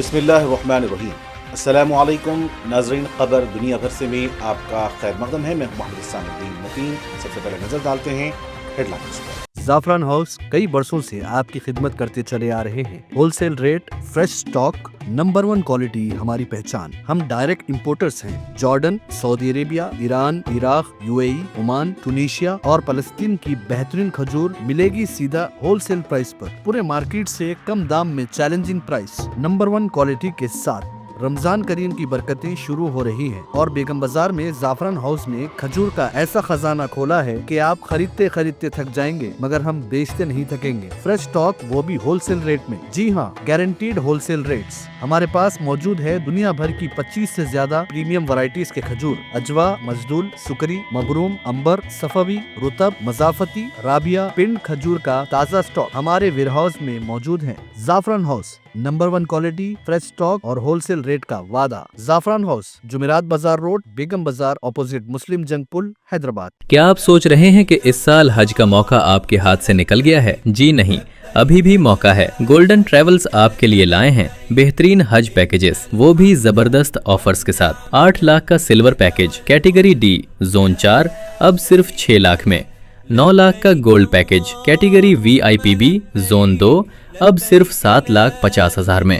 بسم اللہ الرحمن الرحیم۔ السلام علیکم ناظرین، خبر دنیا بھر سے میں آپ کا خیر مقدم ہے۔ میں محمد حسین الدین مقیم۔ سب سے پہلے نظر ڈالتے ہیں ہیڈ لائنز پر۔ زعفران ہاؤس کئی برسوں سے آپ کی خدمت کرتے چلے آ رہے ہیں۔ Wholesale rate, fresh stock, number 1 quality ہماری پہچان۔ ہم ڈائریکٹ امپورٹرز ہیں۔ Jordan, Saudi Arabia, Iran, Iraq, UAE، Oman, Tunisia اور فلسطین کی بہترین کھجور ملے گی سیدھا ہول سیل پرائس پر، پورے مارکیٹ سے کم دام میں چیلنجنگ پرائس، نمبر 1 کوالٹی کے ساتھ۔ رمضان کریم کی برکتیں شروع ہو رہی ہیں اور بیگم بازار میں زعفران ہاؤس نے کھجور کا ایسا خزانہ کھولا ہے کہ آپ خریدتے خریدتے تھک جائیں گے مگر ہم بیچتے نہیں تھکیں گے۔ فریش سٹاک، وہ بھی ہول سیل ریٹ میں۔ جی ہاں، گارنٹیڈ ہول سیل ریٹس۔ ہمارے پاس موجود ہے دنیا بھر کی 25 سے زیادہ پریمیم ورائٹیز کے کھجور، اجوا، مجدول، سکری، مبروم، امبر، صفوی، رطب، مضافتی، رابعہ، پنڈ کھجور کا تازہ سٹاک ہمارے ویئر ہاؤس میں موجود ہے۔ زعفران house, number 1 quality, fresh stock اور ہول سیل ریٹ کا وعدہ۔ زعفران ہاؤس، جمعرات بازار روڈ، بیگم بازار، اپوزٹ مسلم جنگ پل، حیدرآباد۔ کیا آپ سوچ رہے ہیں کہ اس سال حج کا موقع آپ کے ہاتھ سے نکل گیا ہے؟ جی نہیں، ابھی بھی موقع ہے۔ گولڈن ٹریولز آپ کے لیے لائے ہیں بہترین حج پیکیجز، وہ بھی زبردست آفرز کے ساتھ۔ 8 لاکھ کا silver package category D zone 4 اب صرف 6 لاکھ میں۔ 9 لاکھ کا gold package category VIP zone 2 اب صرف 7,50,000 میں۔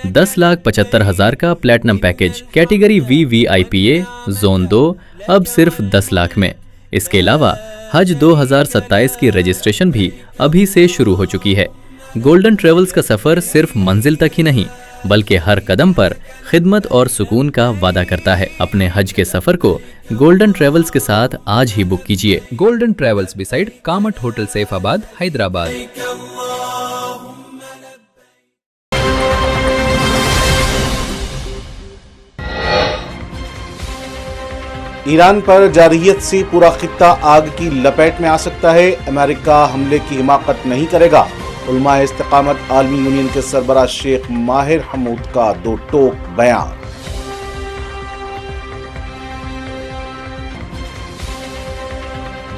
10,75,000 کا platinum package category VVIPA zone 2 اب صرف 10 لاکھ میں۔ اس کے علاوہ حج 2027 کی رجسٹریشن بھی ابھی سے شروع ہو چکی ہے۔ گولڈن ٹریولز کا سفر صرف منزل تک ہی نہیں بلکہ ہر قدم پر خدمت اور سکون کا وعدہ کرتا ہے۔ اپنے حج کے سفر کو گولڈن ٹریولز کے ساتھ آج ہی بک کیجیے۔ Golden travels beside Kamat hotel Saifabad, Hyderabad. Iran پر جارحیت سے پورا خطہ آگ کی لپیٹ میں آ سکتا ہے۔ امریکہ حملے کی حماقت نہیں کرے گا۔ علماء استقامت عالمی یونین کے سربراہ شیخ ماہر حمود کا 2 ٹوک بیان۔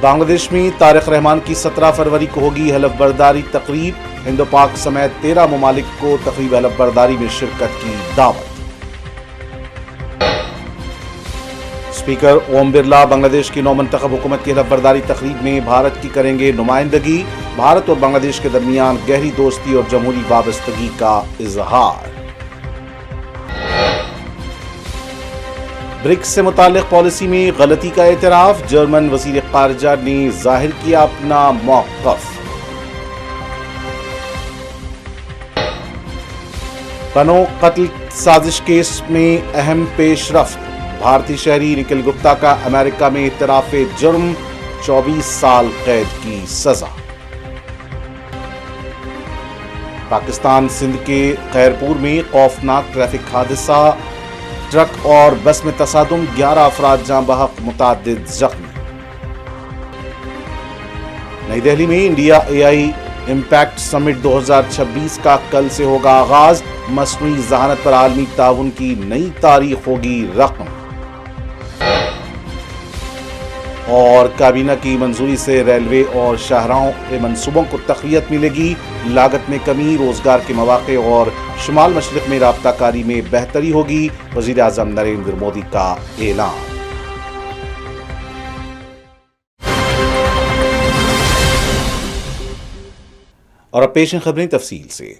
بنگلہ دیش میں طارق رحمان کی 17 فروری کو ہوگی حلف برداری تقریب۔ ہند و پاک سمیت 13 ممالک کو تقریب حلف برداری میں شرکت کی دعوت۔ اسپیکر اوم برلا بنگلہ دیش کی نومنتخب حکومت کی حلف برداری تقریب میں بھارت کی کریں گے نمائندگی۔ بھارت اور بنگلہ دیش کے درمیان گہری دوستی اور جمہوری وابستگی کا اظہار۔ برکس سے متعلق پالیسی میں غلطی کا اعتراف، جرمن وزیر خارجہ نے ظاہر کیا اپنا موقف۔ پنو قتل سازش کیس میں اہم پیش رفت، بھارتی شہری نکھل گپتا کا امریکہ میں اعتراف جرم، 24 سال قید کی سزا۔ پاکستان سندھ کے خیرپور میں خوفناک ٹریفک حادثہ، ٹرک اور بس میں تصادم، 11 افراد جاں بحق، متعدد زخمی۔ نئی دہلی میں انڈیا AI امپیکٹ سمٹ 2026 کا کل سے ہوگا آغاز، مصنوعی ذہانت پر عالمی تعاون کی نئی تاریخ ہوگی رقم۔ اور کابینہ کی منظوری سے ریلوے اور شاہراہوں کے منصوبوں کو تقویت ملے گی، لاگت میں کمی، روزگار کے مواقع اور شمال مشرق میں رابطہ کاری میں بہتری ہوگی، وزیر اعظم نریندر مودی کا اعلان۔ اور اب پیش ہیں خبریں تفصیل سے۔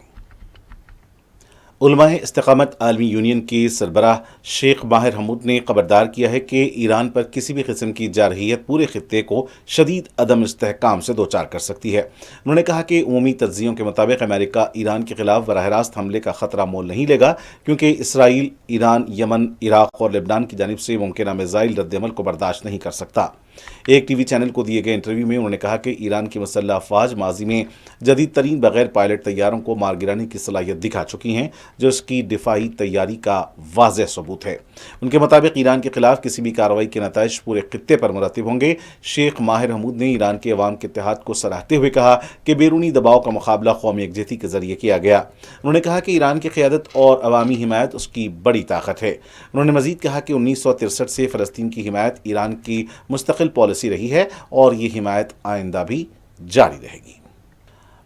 علماء استقامت عالمی یونین کے سربراہ شیخ ماہر حمود نے خبردار کیا ہے کہ ایران پر کسی بھی قسم کی جارحیت پورے خطے کو شدید عدم استحکام سے دوچار کر سکتی ہے۔ انہوں نے کہا کہ عمومی تجزیوں کے مطابق امریکہ ایران کے خلاف براہ راست حملے کا خطرہ مول نہیں لے گا، کیونکہ اسرائیل ایران، یمن، عراق اور لبنان کی جانب سے ممکنہ میزائل رد عمل کو برداشت نہیں کر سکتا۔ ایک TV چینل کو دیے گئے انٹرویو میں انہوں نے کہا کہ ایران کی مسلح افواج ماضی میں جدید ترین بغیر پائلٹ طیاروں کو مار گرانے کی صلاحیت دکھا چکی ہیں، جو اس کی دفاعی تیاری کا واضح ثبوت ہے۔ ان کے مطابق ایران کے خلاف کسی بھی کارروائی کے نتائج پورے خطے پر مرتب ہوں گے۔ شیخ ماہر حمود نے ایران کے عوام کے اتحاد کو سراہتے ہوئے کہا کہ بیرونی دباؤ کا مقابلہ قومی یکجہتی کے ذریعے کیا گیا۔ انہوں نے کہا کہ ایران کی قیادت اور عوامی حمایت اس کی بڑی طاقت ہے۔ انہوں نے مزید کہا کہ 1963 سے فلسطین کی حمایت ایران کی مستقل پالیسی رہی ہے اور یہ حمایت آئندہ بھی جاری رہے گی۔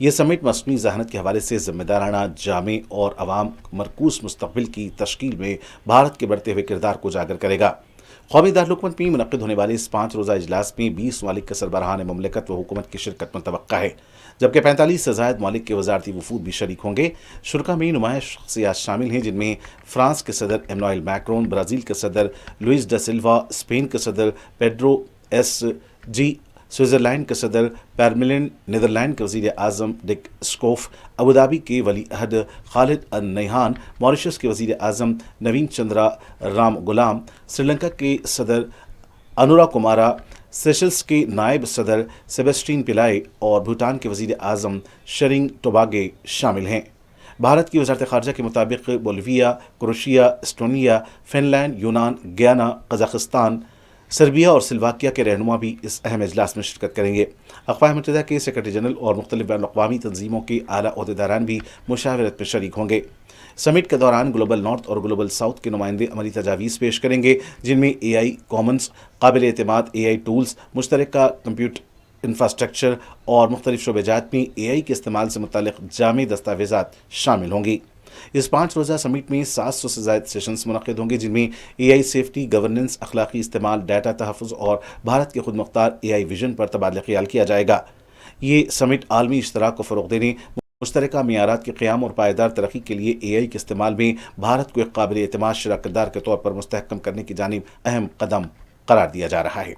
یہ سمٹ مصنوعی ذہانت کے حوالے سے ذمہ دارانہ، جامع اور عوام مرکوز مستقبل کی تشکیل میں بھارت کے بڑھتے ہوئے کردار کو اجاگر کرے گا۔ قومی دارالحکومت میں منعقد ہونے والے اس 5 روزہ اجلاس میں 20 ممالک کے سربراہان مملکت و حکومت کی شرکت متوقع ہے، جبکہ 45 سے زائد ممالک کے وزارتی وفود بھی شریک ہوں گے۔ شرکا میں نمایاں شخصیات شامل ہیں، جن میں فرانس کے صدر ایمانوئل میکرون، برازیل کے صدر لوئس ڈا سلوا، اسپین کے صدر پیڈرو ایس جی، سوئٹزرلینڈ کے صدر پیرملن، نیدرلینڈ کے وزیر اعظم ڈک اسکوف، ابوظہبی کے ولی عہد خالد النہیان، ماریشس کے وزیر اعظم نوین چندرا رام غلام، سری لنکا کے صدر انورا کمارا، سیشلز کے نائب صدر سیبسٹین پلائے اور بھوٹان کے وزیر اعظم شرنگ ٹوباگے شامل ہیں۔ بھارت کی وزارت خارجہ کے مطابق بولیویا، کروشیا، اسٹونیا، فن لینڈ، یونان، گیانا، قزاقستان، سربیا اور سلواکیہ کے رہنما بھی اس اہم اجلاس میں شرکت کریں گے۔ اقوام متحدہ کے سیکرٹری جنرل اور مختلف بین الاقوامی تنظیموں کے اعلیٰ عہدیداران بھی مشاورت میں شریک ہوں گے۔ سمٹ کے دوران گلوبل نارتھ اور گلوبل ساؤتھ کے نمائندے عملی تجاویز پیش کریں گے، جن میں اے آئی کامنز، قابل اعتماد اے آئی ٹولز، مشترکہ کمپیوٹ انفراسٹرکچر اور مختلف شعبہ جات میں اے آئی کے استعمال سے متعلق جامع دستاویزات شامل ہوں گی۔ اس 5 روزہ سمٹ میں 700 سے زائد سیشنز منعقد ہوں گے، جن میں اے آئی سیفٹی، گورننس، اخلاقی استعمال، ڈیٹا تحفظ اور بھارت کے خود مختار اے آئی ویژن پر تبادلہ خیال کیا جائے گا۔ یہ سمٹ عالمی اشتراک کو فروغ دینے، مشترکہ معیارات کے قیام اور پائیدار ترقی کے لیے اے آئی کے استعمال میں بھارت کو ایک قابل اعتماد شراکت دار کے طور پر مستحکم کرنے کی جانب اہم قدم قرار دیا جا رہا ہے۔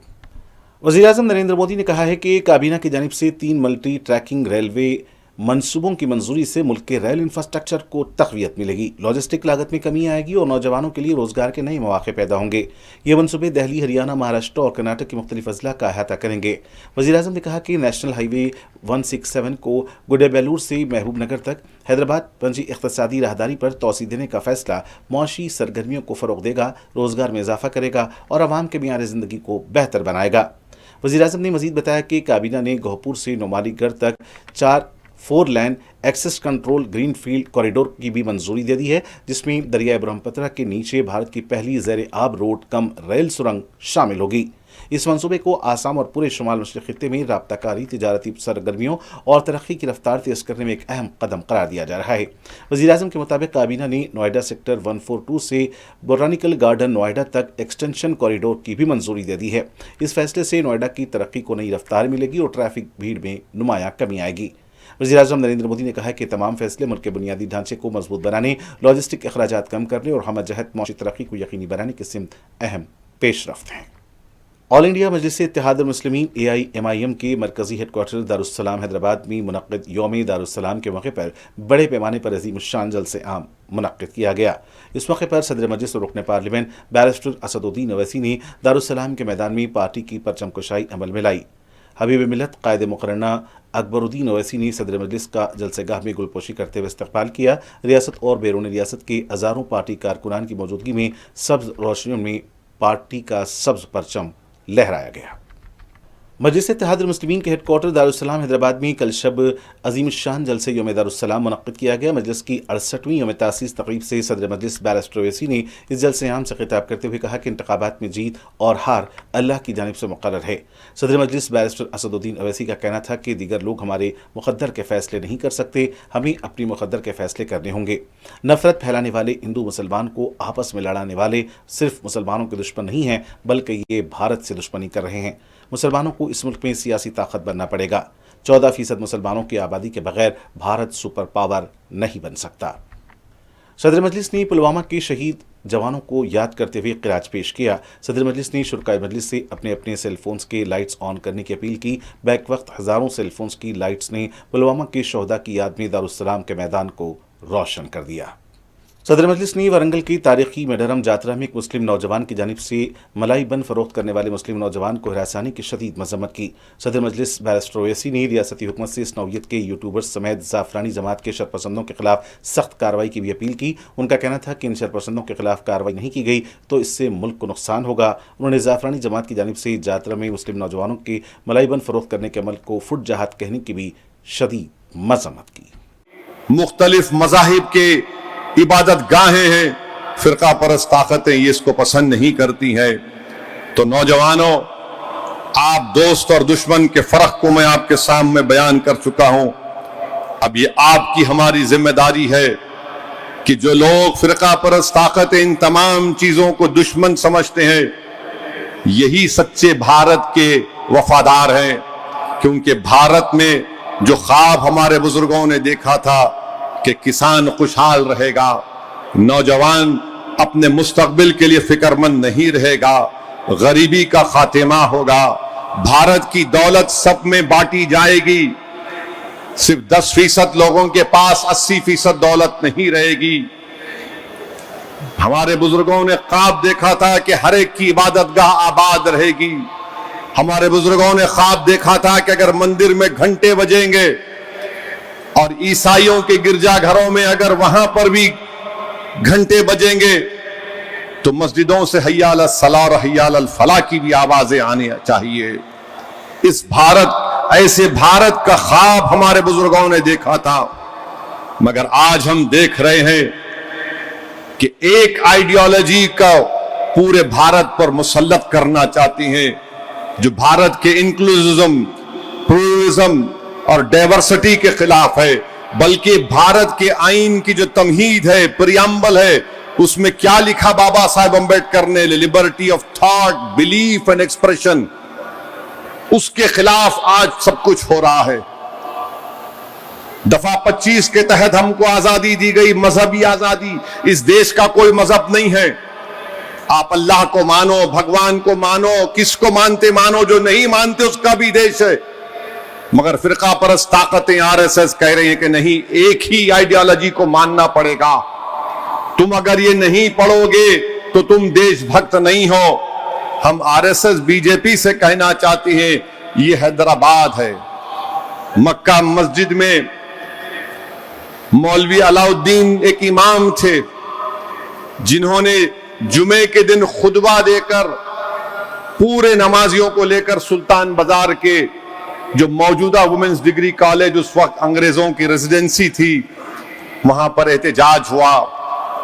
وزیر اعظم نریندر مودی نے کہا ہے کہ کابینہ کی جانب سے 3 ملٹی ٹریکنگ ریلوے منصوبوں کی منظوری سے ملک کے ریل انفراسٹرکچر کو تقویت ملے گی، لاجسٹک لاگت میں کمی آئے گی اور نوجوانوں کے لیے روزگار کے نئے مواقع پیدا ہوں گے۔ یہ منصوبے دہلی، ہریانہ، مہاراشٹر اور کرناٹک کے مختلف اضلاع کا احاطہ کریں گے۔ وزیر اعظم نے کہا کہ نیشنل ہائی وے 167 کو گڈے-بیلور سے محبوب نگر تک حیدرآباد پنجی اقتصادی راہداری پر توسیع دینے کا فیصلہ معاشی سرگرمیوں کو فروغ دے گا، روزگار میں اضافہ کرے گا اور عوام کے معیار زندگی کو بہتر بنائے گا۔ وزیر اعظم نے مزید بتایا کہ کابینہ نے گوہپور سے نومالی گڑھ تک 4 lane access control greenfield corridor کی بھی منظوری دے دی ہے، جس میں دریائے برہمپترا کے نیچے بھارت کی پہلی زیر آب روڈ کم ریل سرنگ شامل ہوگی۔ اس منصوبے کو آسام اور پورے شمال مشرق خطے میں رابطہ کاری، تجارتی سرگرمیوں اور ترقی کی رفتار تیز کرنے میں ایک اہم قدم قرار دیا جا رہا ہے۔ وزیر اعظم کے مطابق کابینہ نے نوئیڈا سیکٹر 142 سے بوٹانیکل گارڈن نوئیڈا تک ایکسٹینشن کوریڈور کی بھی منظوری دے دی ہے۔ اس فیصلے سے نوئیڈا کی ترقی کو نئی رفتار ملے گی اور ٹریفک بھیڑ میں نمایاں کمی آئے گی۔ وزیر اعظم نریندر مودی نے کہا کہ تمام فیصلے ملک کے بنیادی ڈھانچے کو مضبوط بنانے، لاجسٹک اخراجات کم کرنے اور ہمہ جہت معاشی ترقی کو یقینی بنانے کی سمت اہم پیش رفت ہیں۔ آل انڈیا مجلس اتحاد المسلمین AIMIM کے مرکزی ہیڈ کوارٹر دارالسلام حیدرآباد میں منعقد یوم دارالسلام کے موقع پر بڑے پیمانے پر عظیم الشان جلسہ عام منعقد کیا گیا۔ اس موقع پر صدر مجلس اور رکن پارلیمنٹ بیرسٹر اسد الدین اویسی نے دارالسلام کے میدان میں پارٹی کی پرچم کشائی عمل میں لائی۔ حبیب ملت قائد مقرنہ اکبر الدین اویسی نے صدر مجلس کا جلسہ گاہ میں گلپوشی کرتے ہوئے استقبال کیا۔ ریاست اور بیرون ریاست کے ہزاروں پارٹی کارکنان کی موجودگی میں سبز روشنیوں میں پارٹی کا سبز پرچم لہرایا گیا۔ مجلس اتحاد المسلمین کے ہیڈ کوارٹر دارالسلام حیدرآباد میں کل شب عظیم الشان جلسہ یوم دارالسلام منعقد کیا گیا۔ مجلس کی 68ویں یوم تاسیس تقریب سے صدر مجلس بیرسٹر اویسی نے اس جلسہ عام سے خطاب کرتے ہوئے کہا کہ انتخابات میں جیت اور ہار اللہ کی جانب سے مقرر ہے۔ صدر مجلس بیرسٹر اسد الدین اویسی کا کہنا تھا کہ دیگر لوگ ہمارے مقدر کے فیصلے نہیں کر سکتے، ہمیں اپنی مقدر کے فیصلے کرنے ہوں گے۔ نفرت پھیلانے والے ہندو مسلمان کو آپس میں لڑانے والے صرف مسلمانوں کے دشمن نہیں ہیں، بلکہ یہ بھارت سے دشمنی کر رہے ہیں۔ مسلمانوں کو اس ملک میں سیاسی طاقت بننا پڑے گا۔ 14% مسلمانوں کی آبادی کے بغیر بھارت سپر پاور نہیں بن سکتا۔ صدر مجلس نے پلوامہ کے شہید جوانوں کو یاد کرتے ہوئے خراج پیش کیا۔ صدر مجلس نے شرکائے مجلس سے اپنے اپنے سیل فونز کے لائٹس آن کرنے کی اپیل کی۔ بیک وقت ہزاروں سیل فونز کی لائٹس نے پلوامہ کے شہداء کی یاد میں دارالسلام کے میدان کو روشن کر دیا۔ صدر مجلس نے ورنگل کی تاریخی میڈرم جاترا میں ایک مسلم نوجوان کی جانب سے ملائی بن فروخت کرنے والے مسلم نوجوان کو ہراسانی کی شدید مذمت کی۔ صدر مجلس بیرسٹر اویسی نے ریاستی حکومت سے اس نوعیت کے یوٹیوبرز سمیت زعفرانی جماعت کے شرپسندوں کے خلاف سخت کارروائی کی بھی اپیل کی۔ ان کا کہنا تھا کہ ان شرپسندوں کے خلاف کارروائی نہیں کی گئی تو اس سے ملک کو نقصان ہوگا۔ انہوں نے زعفرانی جماعت کی جانب سے جاترا میں مسلم نوجوانوں کے ملائی بن فروخت کرنے کے عمل کو فٹ جہاد کہنے کی بھی شدید مذمت کی۔ مختلف مذاہب کے عبادت گاہیں ہیں، فرقہ پرست طاقتیں یہ اس کو پسند نہیں کرتی ہیں۔ تو نوجوانوں، آپ دوست اور دشمن کے فرق کو میں آپ کے سامنے بیان کر چکا ہوں۔ اب یہ آپ کی ہماری ذمہ داری ہے کہ جو لوگ فرقہ پرست طاقتیں ان تمام چیزوں کو دشمن سمجھتے ہیں، یہی سچے بھارت کے وفادار ہیں، کیونکہ بھارت میں جو خواب ہمارے بزرگوں نے دیکھا تھا کہ کسان خوشحال رہے گا، نوجوان اپنے مستقبل کے لیے فکر مند نہیں رہے گا، غریبی کا خاتمہ ہوگا، بھارت کی دولت سب میں بانٹی جائے گی، صرف 10% لوگوں کے پاس 80% دولت نہیں رہے گی۔ ہمارے بزرگوں نے خواب دیکھا تھا کہ ہر ایک کی عبادت گاہ آباد رہے گی۔ ہمارے بزرگوں نے خواب دیکھا تھا کہ اگر مندر میں گھنٹے بجیں گے اور عیسائیوں کے گرجا گھروں میں اگر وہاں پر بھی گھنٹے بجیں گے تو مسجدوں سے حی علی الصلاۃ اور حی علی الفلاح کی بھی آوازیں آنی چاہیے۔ اس ایسے بھارت کا خواب ہمارے بزرگوں نے دیکھا تھا، مگر آج ہم دیکھ رہے ہیں کہ ایک آئیڈیالوجی کا پورے بھارت پر مسلط کرنا چاہتی ہیں، جو بھارت کے انکلوزم، پلورلزم اور ڈائیورسٹی کے خلاف ہے، بلکہ بھارت کے آئین کی جو تمہید ہے، پریامبل ہے، اس میں کیا لکھا بابا صاحب امبیڈکر نے؟ Liberty of thought, belief and expression, اس کے خلاف آج سب کچھ ہو رہا ہے۔ دفعہ 25 کے تحت ہم کو آزادی دی گئی، مذہبی آزادی۔ اس دیش کا کوئی مذہب نہیں ہے، آپ اللہ کو مانو، بھگوان کو مانو، کس کو مانتے مانو، جو نہیں مانتے اس کا بھی دیش ہے، مگر فرقہ پرست طاقتیں RSS کہہ رہی ہیں کہ نہیں، ایک ہی آئیڈیالوجی کو ماننا پڑے گا، تم اگر یہ نہیں پڑھو گے تو تم دیش بھکت نہیں ہو۔ ہم RSS BJP سے کہنا چاہتے ہیں، یہ حیدرآباد ہے۔ مکہ مسجد میں مولوی علاء الدین ایک امام تھے، جنہوں نے جمعے کے دن خطبہ دے کر پورے نمازیوں کو لے کر سلطان بازار کے جو موجودہ وومنز ڈگری کالج اس وقت انگریزوں کی ریزیڈنسی تھی، وہاں پر احتجاج ہوا۔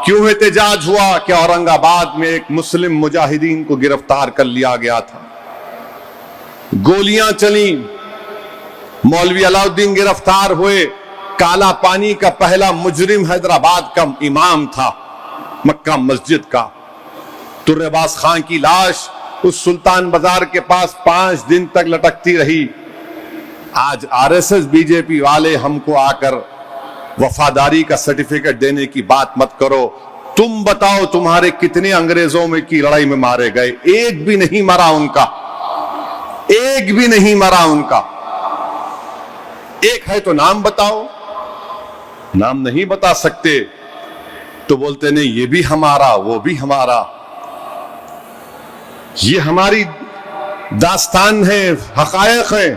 کیوں احتجاج ہوا؟ کہ اورنگ آباد میں ایک مسلم مجاہدین کو گرفتار کر لیا گیا تھا، گولیاں چلیں، مولوی علاء الدین گرفتار ہوئے۔ کالا پانی کا پہلا مجرم حیدرآباد کا امام تھا، مکہ مسجد کا۔ ترباز خان کی لاش اس سلطان بازار کے پاس 5 دن تک لٹکتی رہی۔ آج RSS BJP والے ہم کو آ کر وفاداری کا سرٹیفکیٹ دینے کی بات مت کرو۔ تم بتاؤ تمہارے کتنے انگریزوں میں کی لڑائی میں مارے گئے؟ ایک بھی نہیں مرا ان کا، ایک بھی نہیں مرا ان کا۔ ایک ہے تو نام بتاؤ، نام نہیں بتا سکتے تو بولتے نہیں یہ بھی ہمارا، وہ بھی ہمارا۔ یہ ہماری داستان ہے، حقائق ہیں۔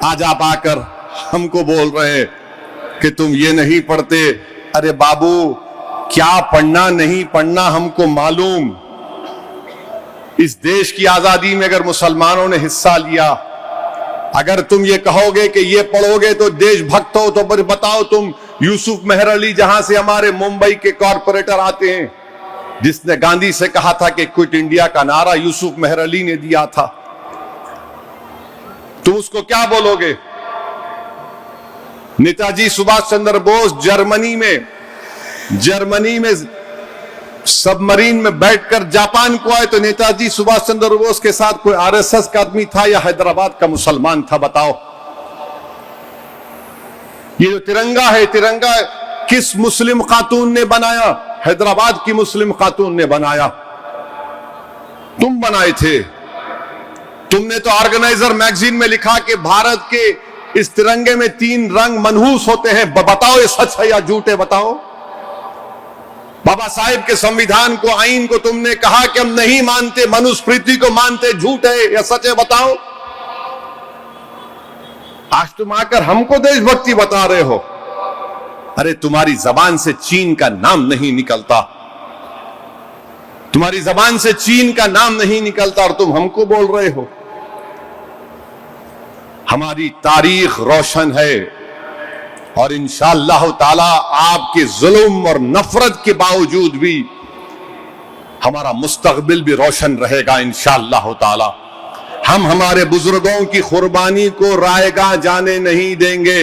آج آپ آ کر ہم کو بول رہے ہیں کہ تم یہ نہیں پڑھتے۔ ارے بابو، کیا پڑھنا نہیں پڑھنا ہم کو معلوم۔ اس دیش کی آزادی میں اگر مسلمانوں نے حصہ لیا، اگر تم یہ کہو گے کہ یہ پڑھو گے تو دیش بھکت ہو، تو بتاؤ تم یوسف مہر علی، جہاں سے ہمارے ممبئی کے کارپوریٹر آتے ہیں، جس نے گاندھی سے کہا تھا کہ کوئٹ انڈیا کا نعرہ یوسف مہر علی نے دیا تھا، تم اس کو کیا بولو گے؟ نیتاجی سبھاش چندر بوس جرمنی میں سب مرین میں بیٹھ کر جاپان کو آئے تو نیتاجی سبھاش چندر بوس کے ساتھ کوئی RSS کا آدمی تھا یا حیدرآباد کا مسلمان تھا؟ بتاؤ۔ یہ جو ترنگا ہے، ترنگا کس مسلم خاتون نے بنایا؟ حیدرآباد کی مسلم خاتون نے بنایا، تم بنائے تھے۔ تم نے تو آرگنائزر میگزین میں لکھا کہ بھارت کے اس ترنگے میں 3 رنگ منحوس ہوتے ہیں۔ بتاؤ یہ سچ ہے یا جھوٹ ہے؟ بتاؤ۔ بابا صاحب کے سمویدھان کو، آئین کو تم نے کہا کہ ہم نہیں مانتے، منوسپریتی کو مانتے، جھوٹ ہے یا سچ ہے؟ بتاؤ۔ آج تم آ کر ہم کو دیش بھکتی بتا رہے ہو۔ ارے تمہاری زبان سے چین کا نام نہیں نکلتا، تمہاری زبان سے چین کا نام نہیں نکلتا اور تم ہم کو بول رہے ہو۔ ہماری تاریخ روشن ہے اور انشاءاللہ تعالی آپ کے ظلم اور نفرت کے باوجود بھی ہمارا مستقبل بھی روشن رہے گا انشاءاللہ تعالی۔ ہم ہمارے بزرگوں کی قربانی کو رائے گاہ جانے نہیں دیں گے۔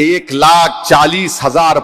1,40,000